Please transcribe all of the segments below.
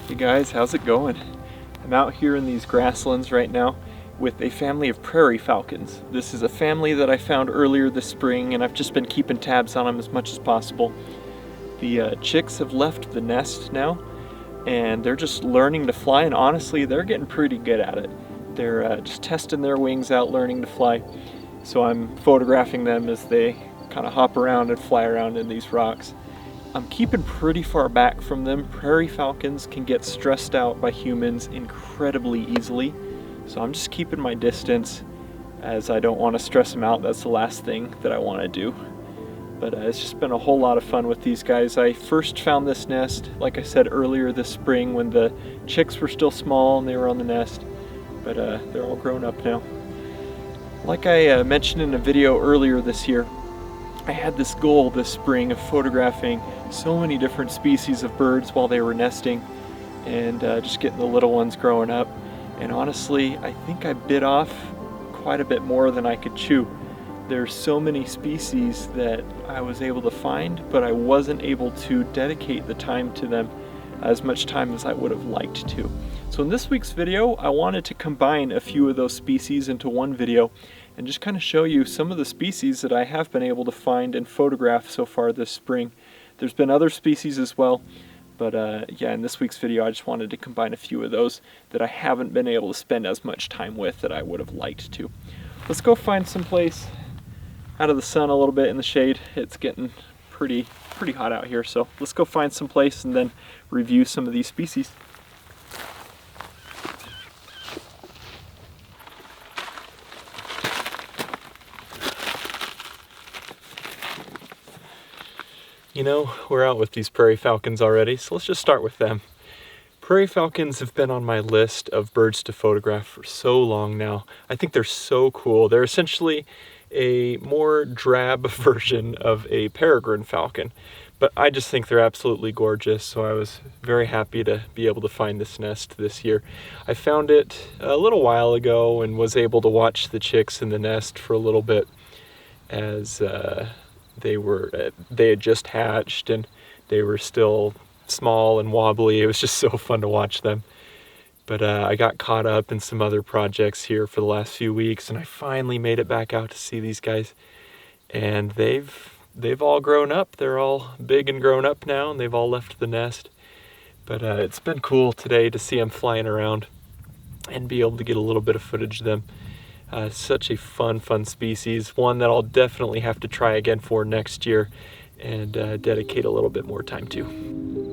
Hey guys, how's it going? I'm out here in these grasslands right now with a family of Prairie Falcons. This is a family that I found earlier this spring, and I've just been keeping tabs on them as much as possible. The chicks have left the nest now, and they're just learning to fly, and honestly, they're getting pretty good at it. They're just testing their wings out, learning to fly. So I'm photographing them as they kind of hop around and fly around in these rocks. I'm keeping pretty far back from them. Prairie falcons can get stressed out by humans incredibly easily, so I'm just keeping my distance as I don't want to stress them out. That's the last thing that I want to do. But it's just been a whole lot of fun with these guys. I first found this nest, like I said, earlier this spring when the chicks were still small and they were on the nest, but they're all grown up now. Like I mentioned in a video earlier this year, I had this goal this spring of photographing so many different species of birds while they were nesting and just getting the little ones growing up. And honestly, I think I bit off quite a bit more than I could chew. There's so many species that I was able to find, but I wasn't able to dedicate the time to them as much time as I would have liked to. So in this week's video, I wanted to combine a few of those species into one video and just kind of show you some of the species that I have been able to find and photograph so far this spring. There's been other species as well, but yeah, in this week's video I just wanted to combine a few of those that I haven't been able to spend as much time with that I would have liked to. Let's go find some place out of the sun a little bit in the shade. It's getting pretty hot out here, so let's go find some place and then review some of these species. You know, we're out with these Prairie Falcons already, so let's just start with them. Prairie Falcons have been on my list of birds to photograph for so long now. I think they're so cool. They're essentially a more drab version of a peregrine falcon, but I just think they're absolutely gorgeous, so I was very happy to be able to find this nest this year. I found it a little while ago and was able to watch the chicks in the nest for a little bit as they had just hatched and they were still small and wobbly. It was just so fun to watch them. But I got caught up in some other projects here for the last few weeks, and I finally made it back out to see these guys. And they've all grown up. They're all big and grown up now, and they've all left the nest. But it's been cool today to see them flying around and be able to get a little bit of footage of them. Such a fun species, one that I'll definitely have to try again for next year and dedicate a little bit more time to.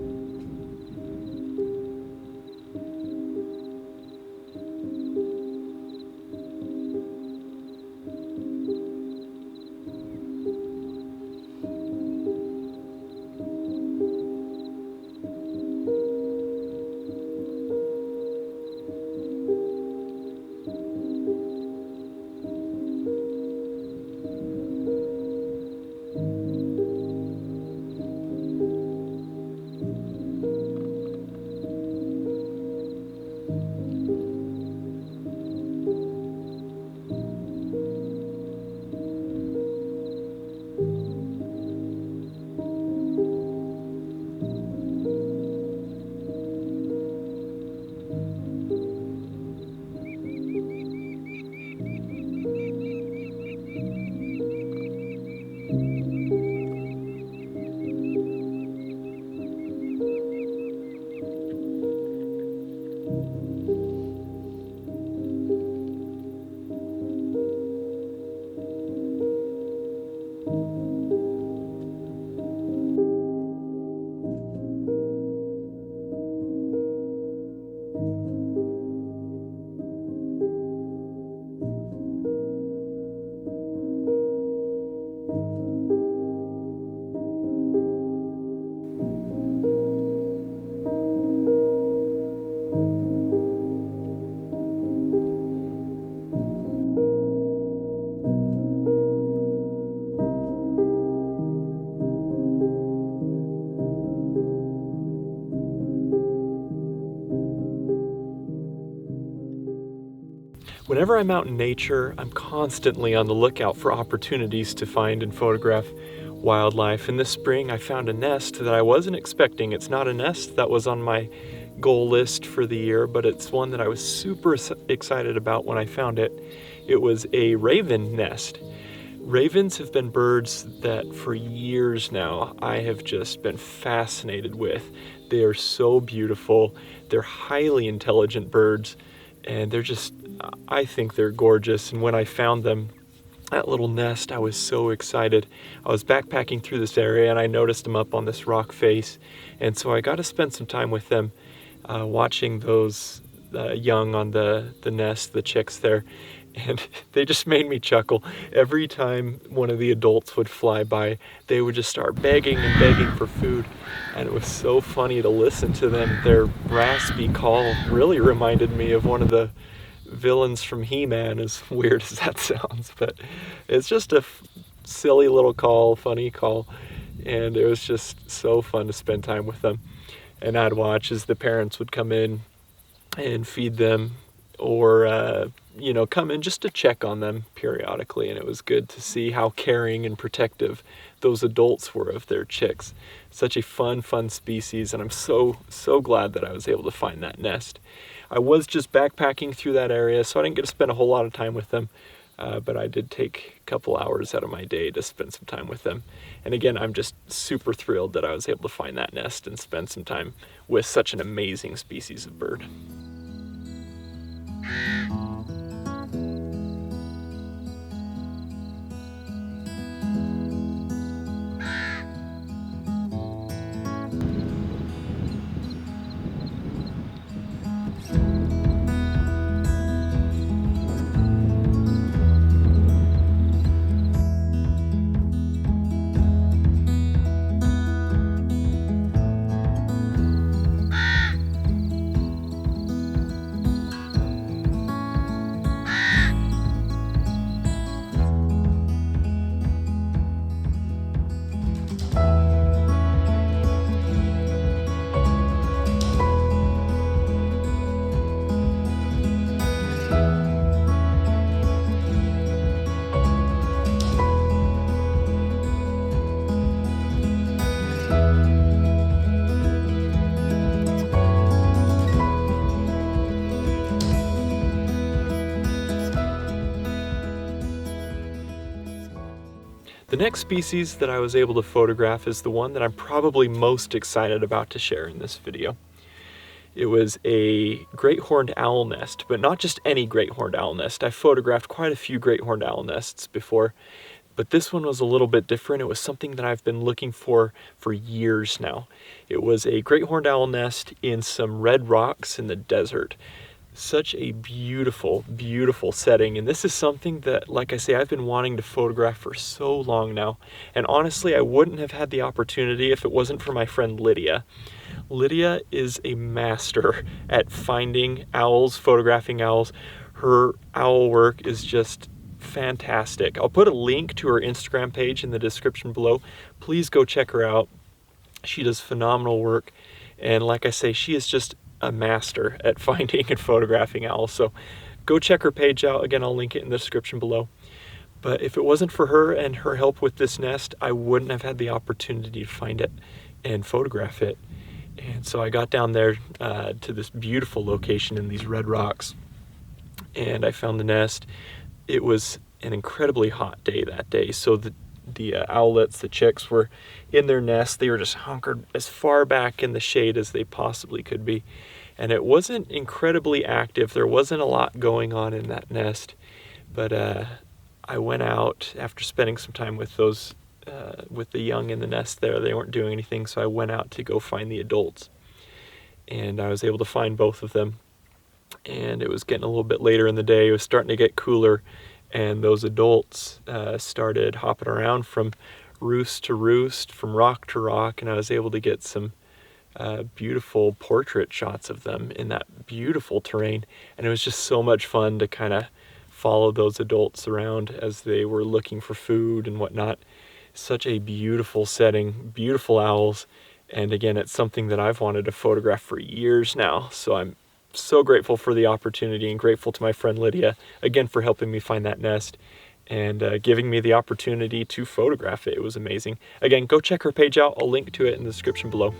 Whenever I'm out in nature, I'm constantly on the lookout for opportunities to find and photograph wildlife. And this spring I found a nest that I wasn't expecting. It's not a nest that was on my goal list for the year, but it's one that I was super excited about when I found it. It was a raven nest. Ravens have been birds that for years now I have just been fascinated with. They are so beautiful. They're highly intelligent birds, and they're just, I think they're gorgeous. And when I found them, that little nest, I was so excited. I was backpacking through this area and I noticed them up on this rock face. And so I got to spend some time with them, watching those young on the nest, the chicks there. And they just made me chuckle. Every time one of the adults would fly by, they would just start begging and begging for food. And it was so funny to listen to them. Their raspy call really reminded me of one of the villains from He-Man, as weird as that sounds. But it's just a silly little call, funny call. And it was just so fun to spend time with them. And I'd watch as the parents would come in and feed them, or come in just to check on them periodically. And it was good to see how caring and protective those adults were of their chicks. Such a fun species, and I'm so glad that I was able to find that nest. I was just backpacking through that area, so I didn't get to spend a whole lot of time with them, but I did take a couple hours out of my day to spend some time with them. And again, I'm just super thrilled that I was able to find that nest and spend some time with such an amazing species of bird. The next species that I was able to photograph is the one that I'm probably most excited about to share in this video. It was a great horned owl nest, but not just any great horned owl nest. I photographed quite a few great horned owl nests before, but this one was a little bit different. It was something that I've been looking for years now. It was a great horned owl nest in some red rocks in the desert. Such a beautiful setting, and this is something that, like I say, I've been wanting to photograph for so long now. And honestly, I wouldn't have had the opportunity if it wasn't for my friend Lydia. Lydia is a master at finding owls, photographing owls. Her owl work is just fantastic. I'll put a link to her Instagram page in the description below. Please go check her out. She does phenomenal work, and like I say, she is just a master at finding and photographing owls. So go check her page out. Again, I'll link it in the description below. But if it wasn't for her and her help with this nest, I wouldn't have had the opportunity to find it and photograph it. And so I got down there to this beautiful location in these red rocks, and I found the nest. It was an incredibly hot day that day, so the owlets, the chicks, were in their nest. They were just hunkered as far back in the shade as they possibly could be. And it wasn't incredibly active. There wasn't a lot going on in that nest. But I went out after spending some time with those, with the young in the nest there. They weren't doing anything, so I went out to go find the adults. And I was able to find both of them. And it was getting a little bit later in the day. It was starting to get cooler. And those adults started hopping around from roost to roost, from rock to rock, and I was able to get some beautiful portrait shots of them in that beautiful terrain. And it was just so much fun to kind of follow those adults around as they were looking for food and whatnot. Such a beautiful setting, beautiful owls, and again, it's something that I've wanted to photograph for years now, so I'm so grateful for the opportunity and grateful to my friend Lydia, again, for helping me find that nest and giving me the opportunity to photograph it. It was amazing. Again, go check her page out. I'll link to it in the description below.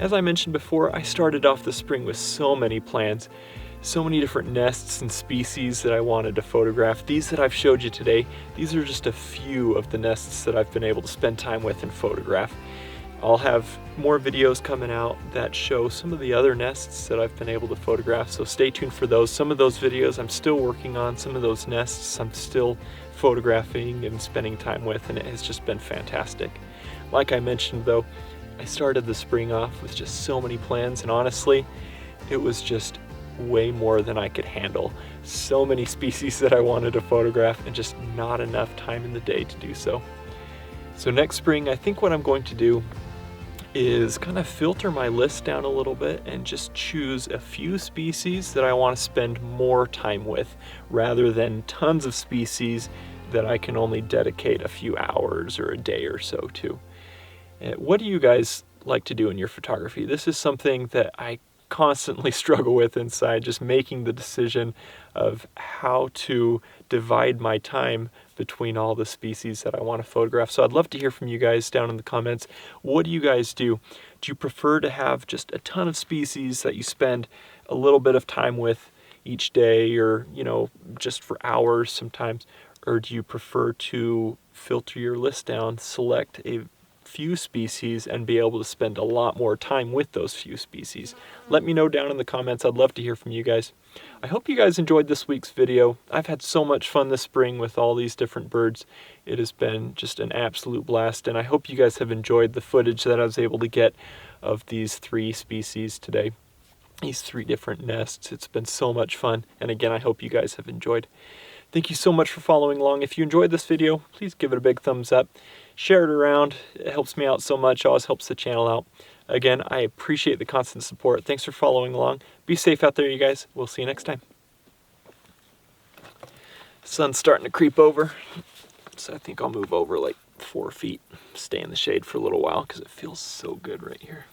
As I mentioned before, I started off the spring with so many plans, so many different nests and species that I wanted to photograph. These that I've showed you today, these are just a few of the nests that I've been able to spend time with and photograph. I'll have more videos coming out that show some of the other nests that I've been able to photograph, so stay tuned for those. Some of those videos I'm still working on, some of those nests I'm still photographing and spending time with, and it has just been fantastic. Like I mentioned though, I started the spring off with just so many plans, and honestly, it was just way more than I could handle. So many species that I wanted to photograph and just not enough time in the day to do so. So next spring, I think what I'm going to do is kind of filter my list down a little bit and just choose a few species that I want to spend more time with, rather than tons of species that I can only dedicate a few hours or a day or so to. What do you guys like to do in your photography? This is something that I constantly struggle with inside, just making the decision of how to divide my time between all the species that I want to photograph. So I'd love to hear from you guys down in the comments. What do you guys do? Do you prefer to have just a ton of species that you spend a little bit of time with each day, or, you know, just for hours sometimes? Or do you prefer to filter your list down, select a few species, and be able to spend a lot more time with those few species? Let me know down in the comments. I'd love to hear from you guys. I hope you guys enjoyed this week's video. I've had so much fun this spring with all these different birds. It has been just an absolute blast, and I hope you guys have enjoyed the footage that I was able to get of these 3 species today, these 3 different nests. It's been so much fun, and again, I hope you guys have enjoyed. Thank you so much for following along. If you enjoyed this video, please give it a big thumbs up. Share it around. It helps me out so much. It always helps the channel out. Again, I appreciate the constant support. Thanks for following along. Be safe out there, you guys. We'll see you next time. Sun's starting to creep over, so I think I'll move over like 4 feet, stay in the shade for a little while because it feels so good right here.